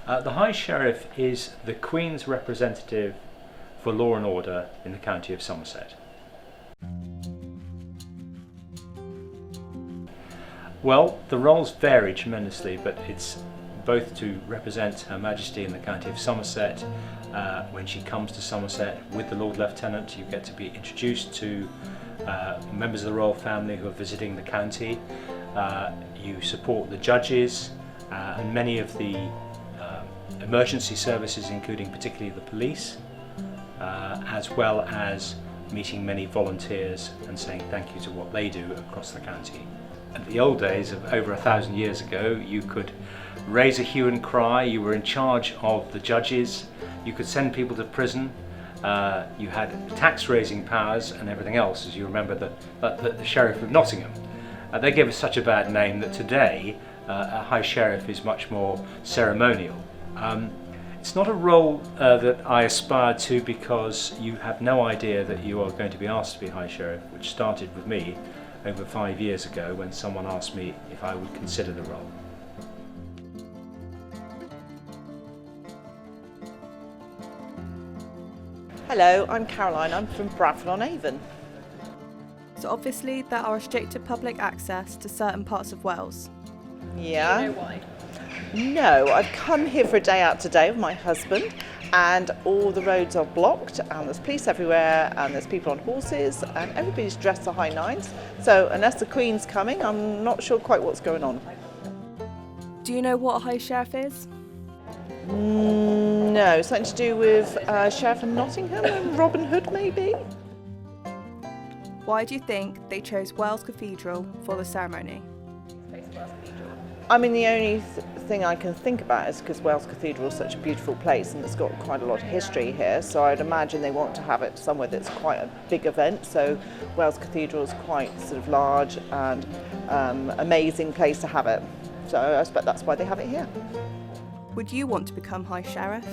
The High Sheriff is the Queen's representative for law and order in the county of Somerset. Well, the roles vary tremendously, but it's both to represent Her Majesty in the county of Somerset. When she comes to Somerset with the Lord Lieutenant, you get to be introduced to members of the royal family who are visiting the county. You support the judges and many of the emergency services, including particularly the police, as well as meeting many volunteers and saying thank you to what they do across the county. In the old days of over 1,000 years ago, you could raise a hue and cry, you were in charge of the judges, you could send people to prison, you had tax raising powers and everything else, as you remember the Sheriff of Nottingham. They gave us such a bad name that today a High Sheriff is much more ceremonial. It's not a role that I aspire to, because you have no idea that you are going to be asked to be High Sheriff, which started with me over 5 years ago when someone asked me if I would consider the role. Hello, I'm Caroline. I'm from Bradford-on-Avon. So obviously there are restricted public access to certain parts of Wales. Yeah. Do you know why? No, I've come here for a day out today with my husband, and all the roads are blocked and there's police everywhere and there's people on horses and everybody's dressed to high nines. So unless the Queen's coming, I'm not sure quite what's going on. Do you know what a High Sheriff is? No, something to do with Sheriff of Nottingham and Robin Hood maybe? Why do you think they chose Wells Cathedral for the ceremony? I mean, the only thing I can think about is because Wells Cathedral is such a beautiful place and it's got quite a lot of history here, so I'd imagine they want to have it somewhere that's quite a big event. So Wells Cathedral is quite sort of large and amazing place to have it. So I expect that's why they have it here. Would you want to become High Sheriff?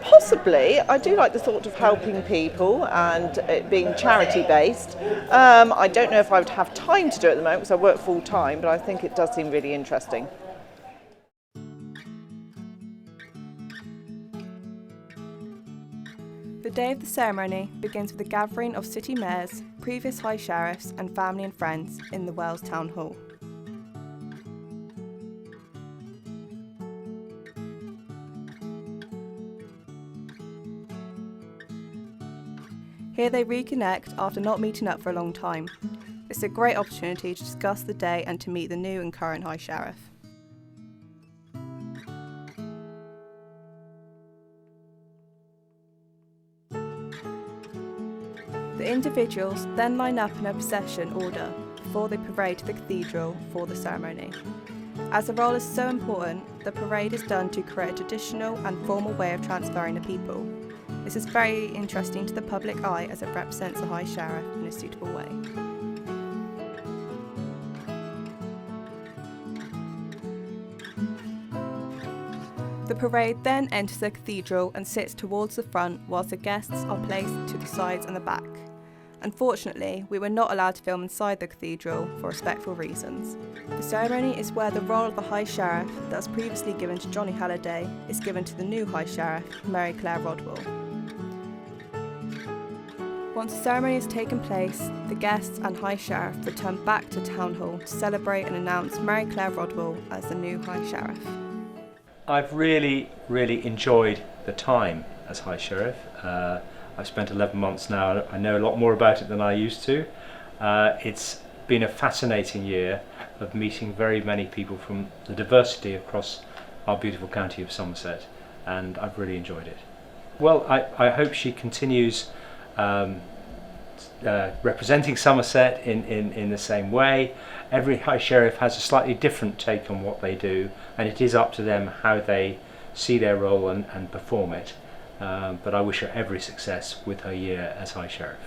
Possibly. I do like the thought of helping people and it being charity based. I don't know if I would have time to do it at the moment because I work full time, but I think it does seem really interesting. The day of the ceremony begins with a gathering of city mayors, previous High Sheriffs and family and friends in the Wells Town Hall. Here they reconnect after not meeting up for a long time. It's a great opportunity to discuss the day and to meet the new and current High Sheriff. The individuals then line up in a procession order before they parade to the cathedral for the ceremony. As the role is so important, the parade is done to create a traditional and formal way of transferring the people. This is very interesting to the public eye as it represents the High Sheriff in a suitable way. The parade then enters the cathedral and sits towards the front whilst the guests are placed to the sides and the back. Unfortunately, we were not allowed to film inside the cathedral for respectful reasons. The ceremony is where the role of the High Sheriff that was previously given to Johnnie Halliday is given to the new High Sheriff, Mary Claire Rodwell. Once the ceremony has taken place, the guests and High Sheriff return back to Town Hall to celebrate and announce Mary Claire Rodwell as the new High Sheriff. I've really enjoyed the time as High Sheriff. I've spent 11 months now. I know a lot more about it than I used to. It's been a fascinating year of meeting very many people from the diversity across our beautiful county of Somerset, and I've really enjoyed it. Well, I hope she continues representing Somerset in the same way. Every High Sheriff has a slightly different take on what they do, and it is up to them how they see their role and perform it. But I wish her every success with her year as High Sheriff.